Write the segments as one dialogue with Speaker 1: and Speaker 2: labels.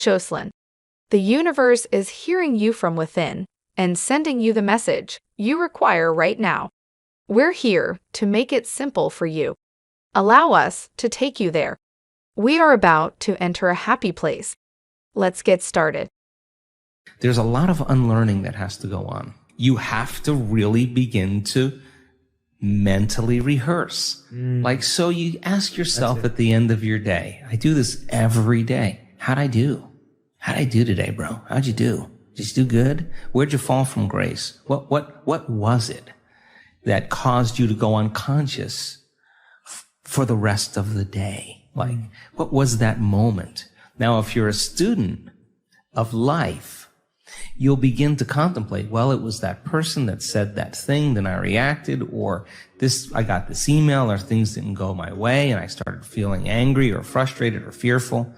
Speaker 1: Jocelyn, the universe is hearing you from within and sending you the message you require right now. We're here to make it simple for you. Allow us to take you there. We are about to enter a happy place. Let's get started.
Speaker 2: There's a lot of unlearning that has to go on. You have to really begin to mentally rehearse. So you ask yourself at the end of your day, I do this every day. How'd I do? How'd I do today, bro? How'd you do? Did you do good? Where'd you fall from grace? What was it that caused you to go unconscious for the rest of the day? What was that moment? Now, if you're a student of life, you'll begin to contemplate, well, it was that person that said that thing, then I reacted, or I got this email, or things didn't go my way, and I started feeling angry or frustrated or fearful.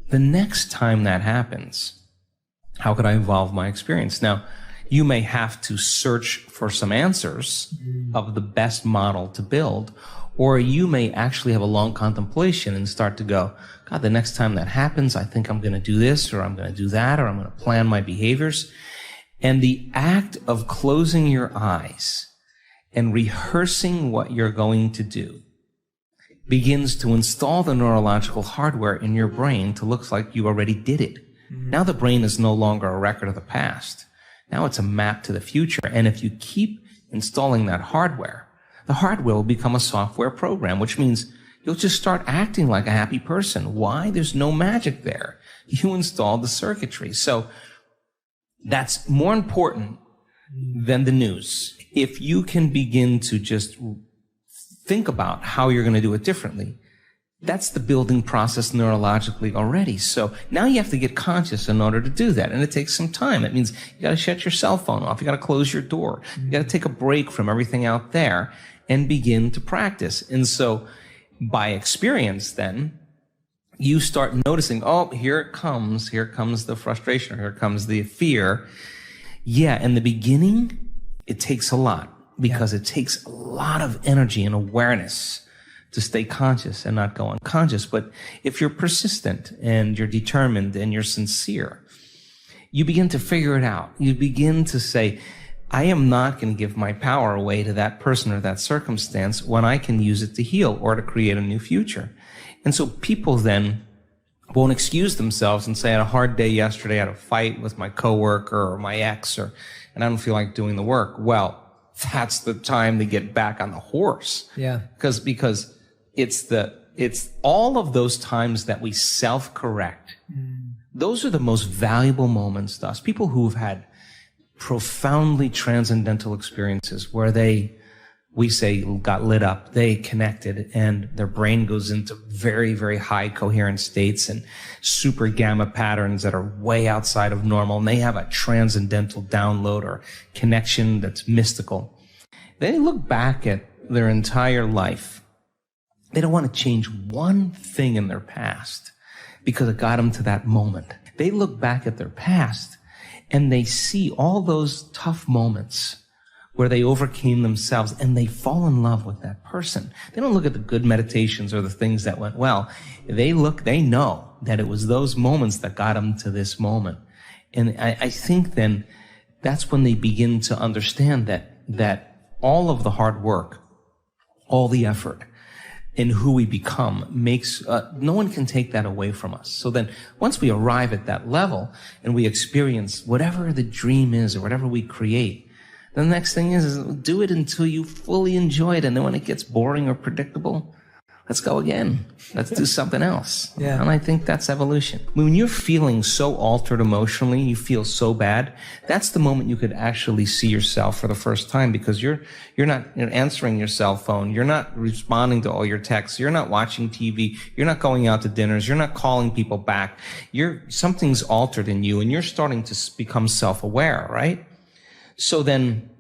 Speaker 2: The next time that happens, how could I evolve my experience? Now, you may have to search for some answers of the best model to build, or you may actually have a long contemplation and start to go, God, the next time that happens, I think I'm going to do this, or I'm going to do that, or I'm going to plan my behaviors. And the act of closing your eyes and rehearsing what you're going to do begins to install the neurological hardware in your brain to look like you already did it. Now the brain is no longer a record of the past. Now it's a map to the future. And if you keep installing that hardware, the hardware will become a software program, which means you'll just start acting like a happy person. Why? There's no magic there. You installed the circuitry. So that's more important than the news. If you can begin to just think about how you're going to do it differently, that's the building process neurologically already. So now you have to get conscious in order to do that. And it takes some time. It means you got to shut your cell phone off. You got to close your door. You got to take a break from everything out there and begin to practice. And so by experience, then you start noticing, oh, here it comes the frustration, here comes the fear. Yeah. In the beginning, it takes a lot because it takes a lot of energy and awareness to stay conscious and not go unconscious. But if you're persistent and you're determined and you're sincere, you begin to figure it out. You begin to say, I am not going to give my power away to that person or that circumstance when I can use it to heal or to create a new future. And so people then won't excuse themselves and say, I had a hard day yesterday, I had a fight with my coworker or my ex, and I don't feel like doing the work. Well, that's the time to get back on the horse. Yeah. Because it's all of those times that we self-correct. Those are the most valuable moments to us. People who've had profoundly transcendental experiences where we say, got lit up, they connected, and their brain goes into very, very high coherent states and super gamma patterns that are way outside of normal, and they have a transcendental download or connection that's mystical. They look back at their entire life. They don't want to change one thing in their past because it got them to that moment. They look back at their past and they see all those tough moments where they overcame themselves and they fall in love with that person. They don't look at the good meditations or the things that went well. They know that it was those moments that got them to this moment. And I think then that's when they begin to understand that all of the hard work, all the effort, and who we become makes, no one can take that away from us. So then once we arrive at that level and we experience whatever the dream is or whatever we create, the next thing is do it until you fully enjoy it. And then when it gets boring or predictable, let's go again. Let's do something else. Yeah. And I think that's evolution. When you're feeling so altered emotionally, you feel so bad, that's the moment you could actually see yourself for the first time, because you're not answering your cell phone. You're not responding to all your texts. You're not watching TV. You're not going out to dinners. You're not calling people back. Something's altered in you and you're starting to become self-aware, right? So then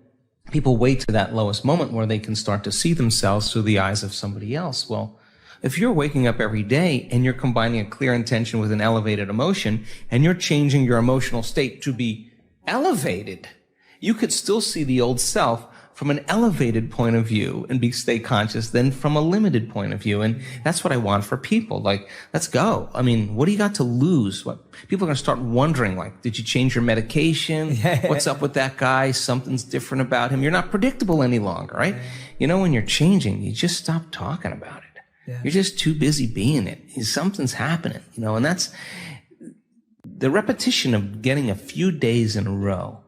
Speaker 2: people wait to that lowest moment where they can start to see themselves through the eyes of somebody else. Well, if you're waking up every day and you're combining a clear intention with an elevated emotion and you're changing your emotional state to be elevated, you could still see the old self, from an elevated point of view and stay conscious than from a limited point of view. And that's what I want for people. Like, let's go. I mean, what do you got to lose? What people are going to start wondering, like, did you change your medication? What's up with that guy? Something's different about him. You're not predictable any longer, right? You know, when you're changing, you just stop talking about it. You're just too busy being it. Something's happening, you know, and that's the repetition of getting a few days in a row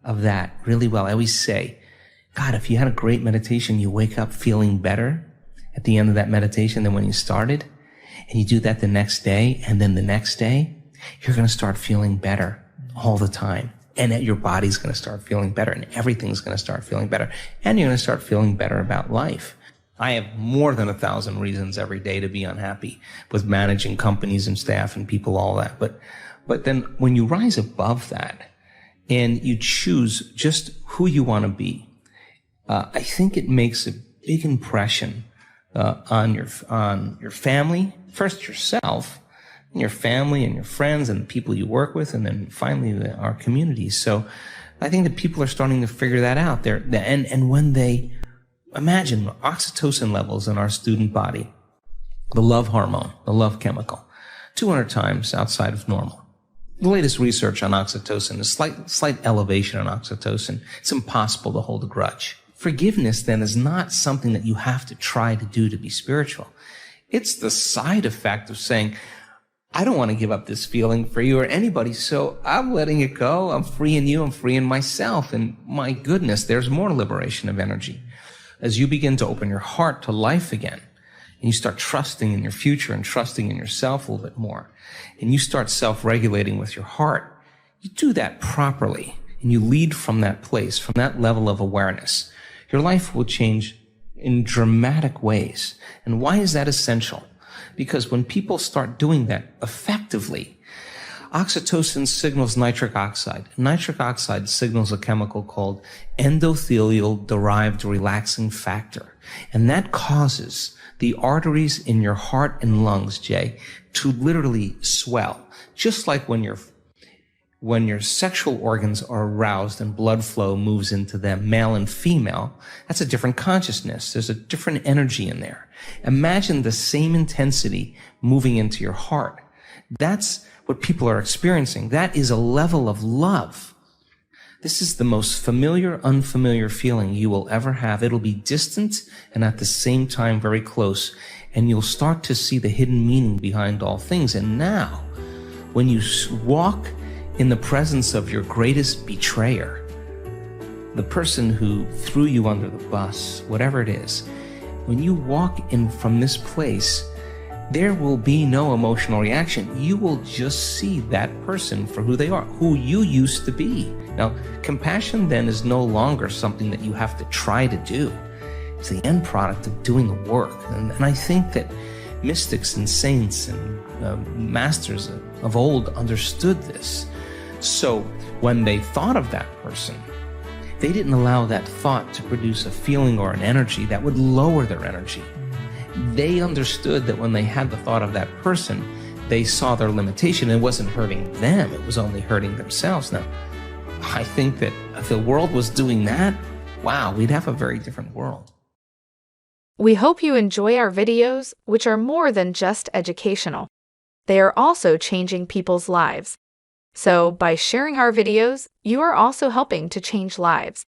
Speaker 2: of that really well. I always say, God, if you had a great meditation, you wake up feeling better at the end of that meditation than when you started, and you do that the next day, and then the next day, you're going to start feeling better all the time. And that your body's going to start feeling better, and everything's going to start feeling better, and you're going to start feeling better about life. I have more than 1,000 reasons every day to be unhappy with managing companies and staff and people, all that. But then when you rise above that and you choose just who you want to be, I think it makes a big impression on your family, first yourself, and your family and your friends and the people you work with, and then finally our communities. So I think that people are starting to figure that out. And when they imagine oxytocin levels in our student body, the love hormone, the love chemical, 200 times outside of normal. The latest research on oxytocin is slight elevation on oxytocin. It's impossible to hold a grudge. Forgiveness, then, is not something that you have to try to do to be spiritual. It's the side effect of saying, I don't want to give up this feeling for you or anybody, so I'm letting it go. I'm freeing you. I'm freeing myself. And my goodness, there's more liberation of energy. As you begin to open your heart to life again, and you start trusting in your future and trusting in yourself a little bit more, and you start self-regulating with your heart, you do that properly, and you lead from that place, from that level of awareness. Your life will change in dramatic ways. And why is that essential? Because when people start doing that effectively, oxytocin signals nitric oxide. Nitric oxide signals a chemical called endothelial-derived relaxing factor. And that causes the arteries in your heart and lungs, Jay, to literally swell. Just like when your sexual organs are aroused and blood flow moves into them, male and female, that's a different consciousness. There's a different energy in there. Imagine the same intensity moving into your heart. That's what people are experiencing. That is a level of love. This is the most familiar, unfamiliar feeling you will ever have. It'll be distant and at the same time very close. And you'll start to see the hidden meaning behind all things. And now, when you walk in the presence of your greatest betrayer, the person who threw you under the bus, whatever it is, when you walk in from this place, there will be no emotional reaction. You will just see that person for who they are, who you used to be. Now, compassion then is no longer something that you have to try to do. It's the end product of doing the work. And I think that mystics and saints and masters of old understood this. So when they thought of that person, they didn't allow that thought to produce a feeling or an energy that would lower their energy. They understood that when they had the thought of that person, they saw their limitation. It wasn't hurting them, it was only hurting themselves. Now, I think that if the world was doing that, wow, we'd have a very different world.
Speaker 1: We hope you enjoy our videos, which are more than just educational. They are also changing people's lives. So, by sharing our videos, you are also helping to change lives.